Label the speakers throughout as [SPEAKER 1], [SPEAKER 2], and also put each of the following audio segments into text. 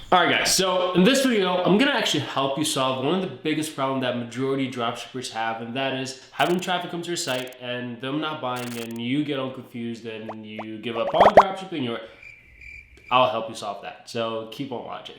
[SPEAKER 1] All right, guys, so in this video, I'm gonna actually help you solve one of the biggest problems that majority dropshippers have, and that is having traffic come to your site and them not buying, and you get all confused and you give up on dropshipping, or I'll help you solve that. So keep on watching.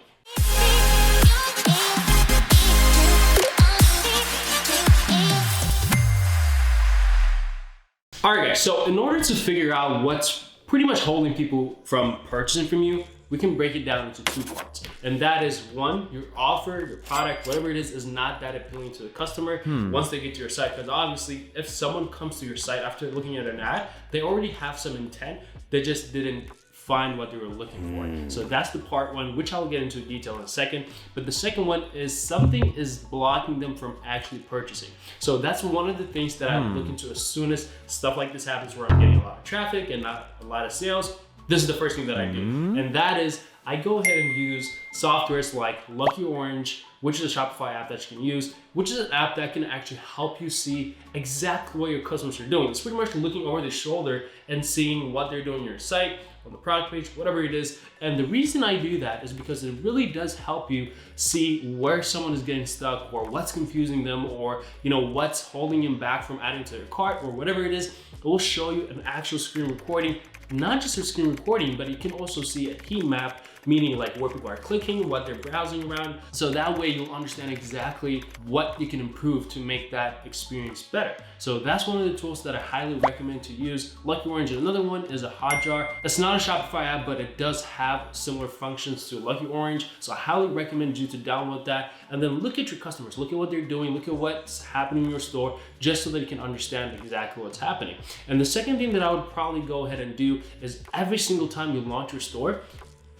[SPEAKER 1] All right, guys, so in order to figure out what's pretty much holding people from purchasing from you, we can break it down into two parts. And that is one, your offer, your product, whatever it is not that appealing to the customer once they get to your site. Because obviously, if someone comes to your site after looking at an ad, they already have some intent. They just didn't find what they were looking for. So that's the part one, which I'll get into detail in a second. But the second one is something is blocking them from actually purchasing. So that's one of the things that I look into as soon as stuff like this happens, where I'm getting a lot of traffic and not a lot of sales. This is the first thing that I do, and that is I go ahead and use softwares like Lucky Orange, which is a Shopify app that you can use, which is an app that can actually help you see exactly what your customers are doing. It's pretty much looking over their shoulder and seeing what they're doing on your site, on the product page, whatever it is. And the reason I do that is because it really does help you see where someone is getting stuck, or what's confusing them, or what's holding them back from adding to their cart, or whatever it is. It will show you an actual screen recording, not just a screen recording, but you can also see a heat map, meaning like where people are clicking, what they're browsing around. So that way you'll understand exactly what you can improve to make that experience better. So that's one of the tools that I highly recommend to use. Lucky Orange. Another one is a Hotjar. It's not a Shopify app, but it does have similar functions to Lucky Orange. So I highly recommend you to download that and then look at your customers, look at what they're doing, look at what's happening in your store, just so that you can understand exactly what's happening. And the second thing that I would probably go ahead and do is every single time you launch your store,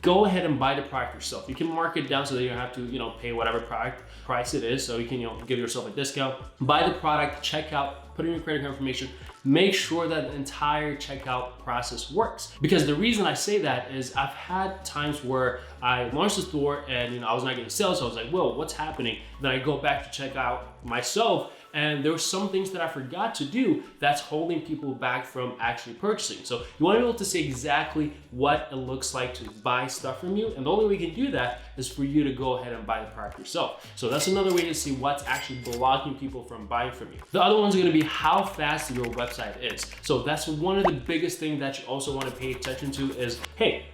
[SPEAKER 1] go ahead and buy the product yourself. You can mark it down so that you don't have to, pay whatever product price it is. So you can, give yourself a discount. Buy the product, check out, put in your credit card information. Make sure that the entire checkout process works. Because the reason I say that is I've had times where I launched the store and I was not getting sales. So I was like, whoa, what's happening? Then I go back to check out myself, and there were some things that I forgot to do that's holding people back from actually purchasing. So you want to be able to see exactly what it looks like to buy stuff from you. And the only way you can do that is for you to go ahead and buy the product yourself. So that's another way to see what's actually blocking people from buying from you. The other one's going to be how fast your website is. So that's one of the biggest things that you also want to pay attention to is, hey,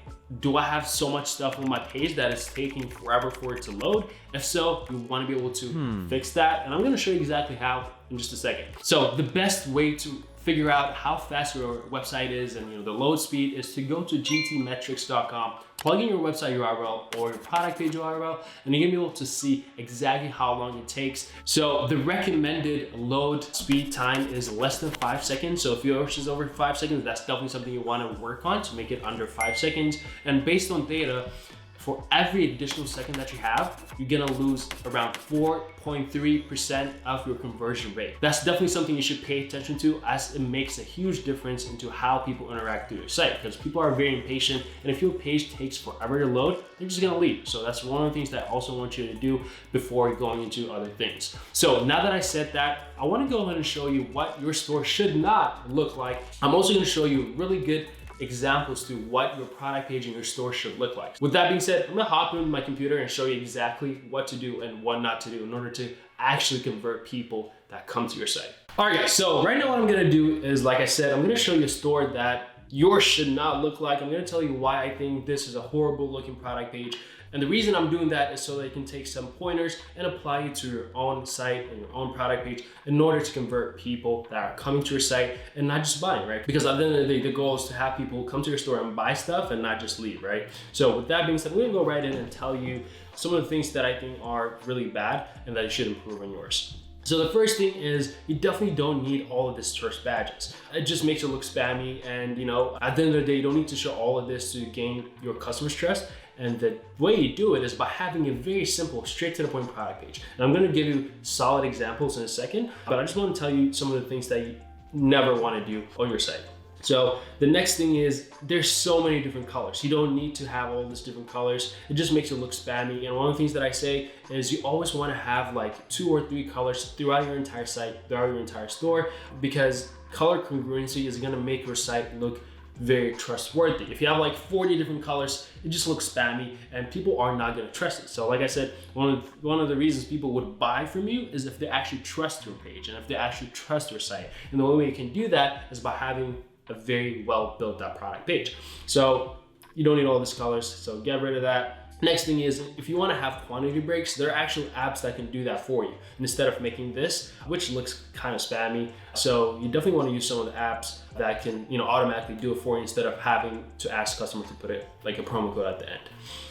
[SPEAKER 1] do I have so much stuff on my page that it's taking forever for it to load? If so, you want to be able to fix that. And I'm going to show you exactly how in just a second. So the best way to figure out how fast your website is and the load speed is to go to gtmetrics.com, plug in your website URL or your product page URL, and you're gonna be able to see exactly how long it takes. So the recommended load speed time is less than 5 seconds. So if yours is over 5 seconds, that's definitely something you want to work on to make it under 5 seconds. And based on data, for every additional second that you have, you're gonna lose around 4.3% of your conversion rate. That's definitely something you should pay attention to, as it makes a huge difference into how people interact through your site, because people are very impatient, and if your page takes forever to load, they're just gonna leave. So that's one of the things that I also want you to do before going into other things. So now that I said that, I wanna go ahead and show you what your store should not look like. I'm also gonna show you really good examples to what your product page and your store should look like. With that being said, I'm gonna hop into my computer and show you exactly what to do and what not to do in order to actually convert people that come to your site. All right, guys, so right now what I'm gonna do is, like I said, I'm gonna show you a store that yours should not look like. I'm gonna tell you why I think this is a horrible looking product page. And the reason I'm doing that is so that you can take some pointers and apply it to your own site and your own product page in order to convert people that are coming to your site and not just buying, right? Because at the end of the day, the goal is to have people come to your store and buy stuff and not just leave, right? So with that being said, I'm gonna go right in and tell you some of the things that I think are really bad and that you should improve on yours. So the first thing is you definitely don't need all of this trust badges. It just makes it look spammy, and at the end of the day, you don't need to show all of this to gain your customers' trust. And the way you do it is by having a very simple, straight to the point product page. And I'm gonna give you solid examples in a second, but I just wanna tell you some of the things that you never wanna do on your site. So the next thing is there's so many different colors. You don't need to have all these different colors. It just makes it look spammy. And one of the things that I say is you always want to have like 2 or 3 colors throughout your entire site, throughout your entire store, because color congruency is going to make your site look very trustworthy. If you have like 40 different colors, it just looks spammy and people are not going to trust it. So like I said, one of the reasons people would buy from you is if they actually trust your page and if they actually trust your site. And the only way you can do that is by having a very well built out product page. So you don't need all these colors, so get rid of that. Next thing is, if you want to have quantity breaks, there are actual apps that can do that for you instead of making this, which looks kind of spammy. So you definitely want to use some of the apps that can, automatically do it for you instead of having to ask customers to put it like a promo code at the end.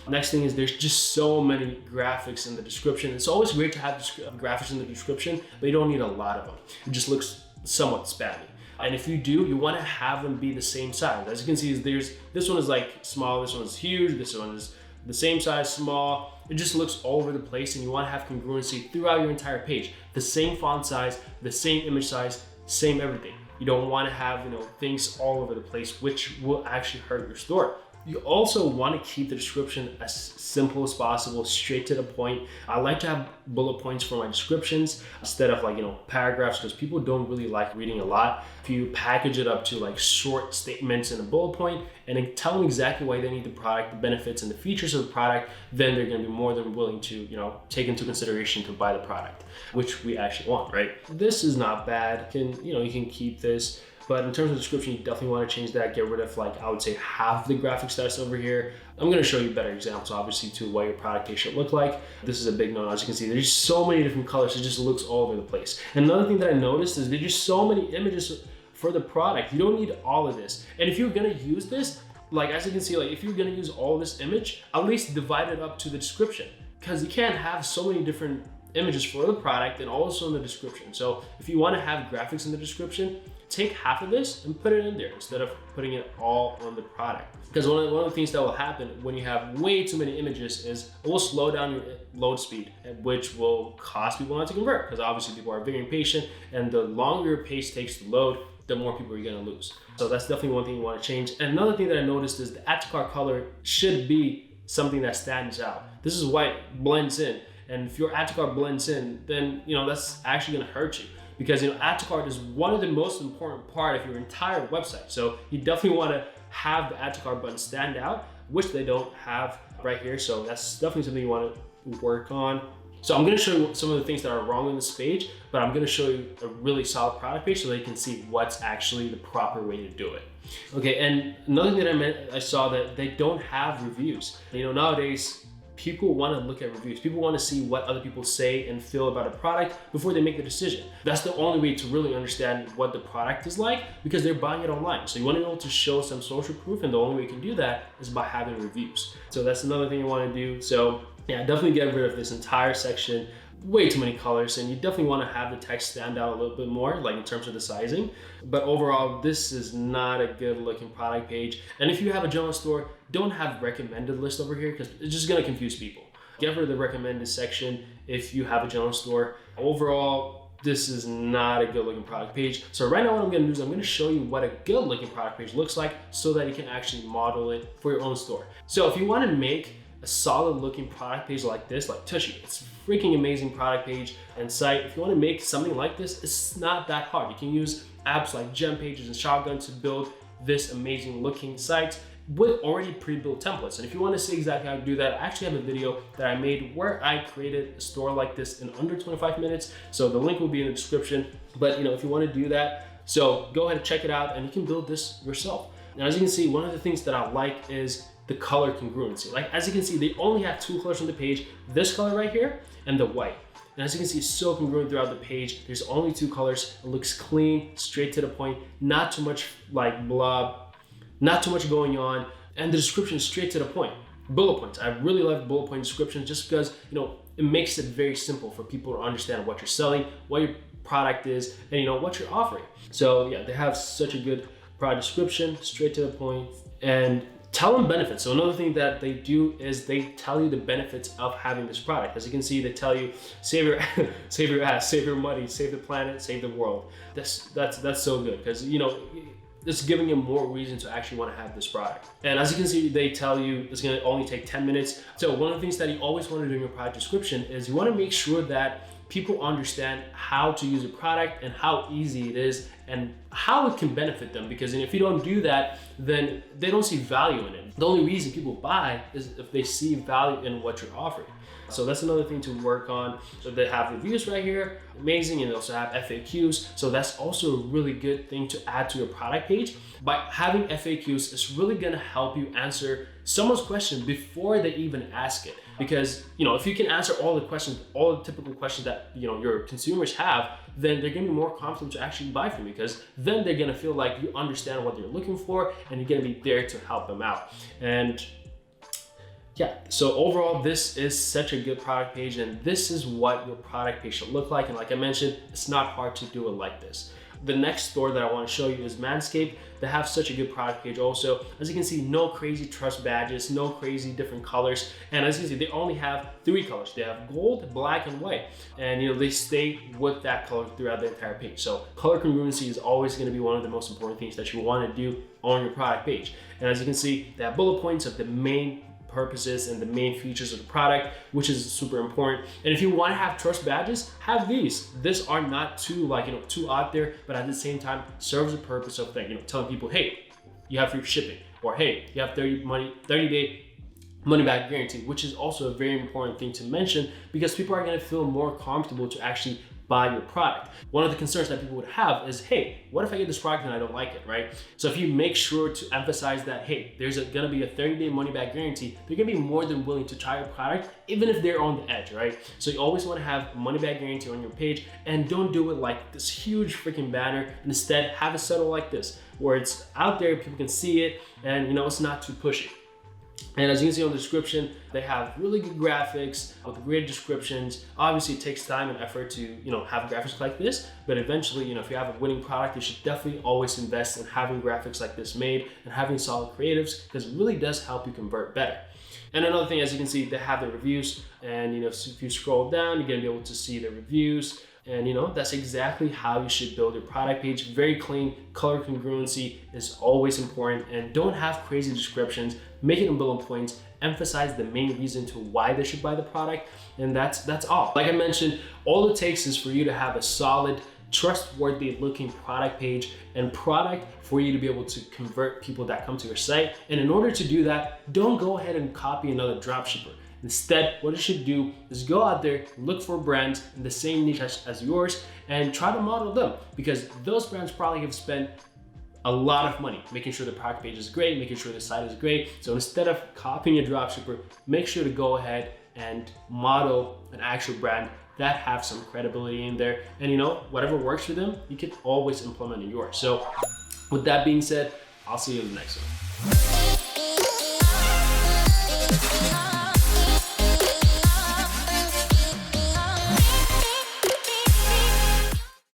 [SPEAKER 1] Next thing is, there's just so many graphics in the description. It's always great to have graphics in the description, but you don't need a lot of them. It just looks somewhat spammy. And if you do, you want to have them be the same size. As you can see, this one is like small, this one is huge, this one is the same size, small. It just looks all over the place, and you want to have congruency throughout your entire page. The same font size, the same image size, same everything. You don't want to have things all over the place, which will actually hurt your store. You also want to keep the description as simple as possible, straight to the point. I like to have bullet points for my descriptions instead of paragraphs, because people don't really like reading a lot. If you package it up to like short statements and a bullet point and then tell them exactly why they need the product, the benefits and the features of the product, then they're going to be more than willing to take into consideration to buy the product, which we actually want, right? This is not bad. You can keep this. But in terms of description, you definitely want to change that. Get rid of I would say half the graphics that's over here. I'm going to show you better examples, obviously, to what your product page should look like. This is a big no. As you can see, there's so many different colors. It just looks all over the place. And another thing that I noticed is there's just so many images for the product. You don't need all of this. And if you're going to use this, as you can see, if you're going to use all this image, at least divide it up to the description, because you can't have so many different images for the product and also in the description. So if you want to have graphics in the description, take half of this and put it in there instead of putting it all on the product. Because one of the things that will happen when you have way too many images is it will slow down your load speed, which will cause people not to convert, because obviously people are very impatient, and the longer your page takes to load, the more people you're going to lose. So that's definitely one thing you want to change. And another thing that I noticed is the add to cart color should be something that stands out. This is why it blends in. And if your add to cart blends in, then that's actually going to hurt you, because add to cart is one of the most important part of your entire website. So you definitely want to have the add to cart button stand out, which they don't have right here. So that's definitely something you want to work on. So I'm going to show you some of the things that are wrong on this page, but I'm going to show you a really solid product page so that you can see what's actually the proper way to do it. Okay, and another thing that I saw that they don't have reviews. Nowadays, people want to look at reviews. People want to see what other people say and feel about a product before they make the decision. That's the only way to really understand what the product is like, because they're buying it online. So you want to be able to show some social proof, and the only way you can do that is by having reviews. So that's another thing you want to do. So yeah, definitely get rid of this entire section. Way too many colors, and you definitely want to have the text stand out a little bit more, in terms of the sizing. But overall, this is not a good looking product page. And if you have a general store, don't have recommended list over here, because it's just going to confuse people. Get rid of the recommended section if you have a general store. Overall, this is not a good looking product page. So right now what I'm going to do is I'm going to show you what a good looking product page looks like so that you can actually model it for your own store. So if you want to make a solid looking product page like this, like Tushy, it's a freaking amazing product page and site. If you want to make something like this, it's not that hard. You can use apps like Gem Pages and Shotgun to build this amazing looking site with already pre-built templates. And if you want to see exactly how to do that, I actually have a video that I made where I created a store like this in under 25 minutes. So the link will be in the description. But if you want to do that, so go ahead and check it out, and you can build this yourself. Now, as you can see, one of the things that I like is the color congruency. As you can see, they only have two colors on the page, this color right here and the white. And as you can see, it's so congruent throughout the page. There's only two colors. It looks clean, straight to the point, not too much blob, not too much going on. And the description is straight to the point. Bullet points. I really love bullet point descriptions just because, it makes it very simple for people to understand what you're selling, what your product is, and what you're offering. So yeah, they have such a good product description, straight to the point, and tell them benefits. So another thing that they do is they tell you the benefits of having this product. As you can see, they tell you, save your ass, save your money, save the planet, save the world. That's so good, because it's giving you more reason to actually want to have this product. And as you can see, they tell you it's going to only take 10 minutes. So one of the things that you always want to do in your product description is you want to make sure that people understand how to use a product and how easy it is and how it can benefit them. Because if you don't do that, then they don't see value in it. The only reason people buy is if they see value in what you're offering. So that's another thing to work on. So they have reviews right here, amazing, and they also have FAQs. So that's also a really good thing to add to your product page. By having FAQs, it's really gonna help you answer someone's question before they even ask it. Because if you can answer all the questions, all the typical questions that your consumers have, then they're gonna be more confident to actually buy from you, because then they're gonna feel like you understand what they're looking for and you're gonna be there to help them out. And yeah, so overall, this is such a good product page, and this is what your product page should look like. And like I mentioned, it's not hard to do it like this. The next store that I want to show you is Manscaped. They have such a good product page also. As you can see, no crazy trust badges, no crazy different colors. And as you can see, they only have 3 colors. They have gold, black, and white. And they stay with that color throughout the entire page. So color congruency is always going to be one of the most important things that you want to do on your product page. And as you can see, they have bullet points of the main purposes and the main features of the product, which is super important. And if you want to have trust badges, have these. These are not too too out there, but at the same time serves the purpose of telling people, hey, you have free shipping, or hey, you have 30-day money back guarantee, which is also a very important thing to mention, because people are going to feel more comfortable to actually buy your product. One of the concerns that people would have is, hey, what if I get this product and I don't like it, right? So if you make sure to emphasize that, hey, there's gonna be a 30-day money back guarantee, they're gonna be more than willing to try your product, even if they're on the edge, right? So you always wanna have money back guarantee on your page, and don't do it like this huge freaking banner. Instead, have it subtle like this, where it's out there, people can see it, and it's not too pushy. And as you can see on the description, they have really good graphics with great descriptions. Obviously, it takes time and effort to have graphics like this, but eventually, if you have a winning product, you should definitely always invest in having graphics like this made and having solid creatives, because it really does help you convert better. And another thing, as you can see, they have the reviews, and if you scroll down, you're gonna be able to see the reviews. And that's exactly how you should build your product page. Very clean. Color congruency is always important, and don't have crazy descriptions. Make it in bullet points. Emphasize the main reason to why they should buy the product, and that's all. Like I mentioned, all it takes is for you to have a solid, trustworthy looking product page and product for you to be able to convert people that come to your site. And in order to do that, don't go ahead and copy another dropshipper. Instead, what you should do is go out there, look for brands in the same niche as yours, and try to model them, because those brands probably have spent a lot of money making sure the product page is great, making sure the site is great. So instead of copying a dropshipper, make sure to go ahead and model an actual brand that have some credibility in there. And whatever works for them, you can always implement in yours. So with that being said, I'll see you in the next one.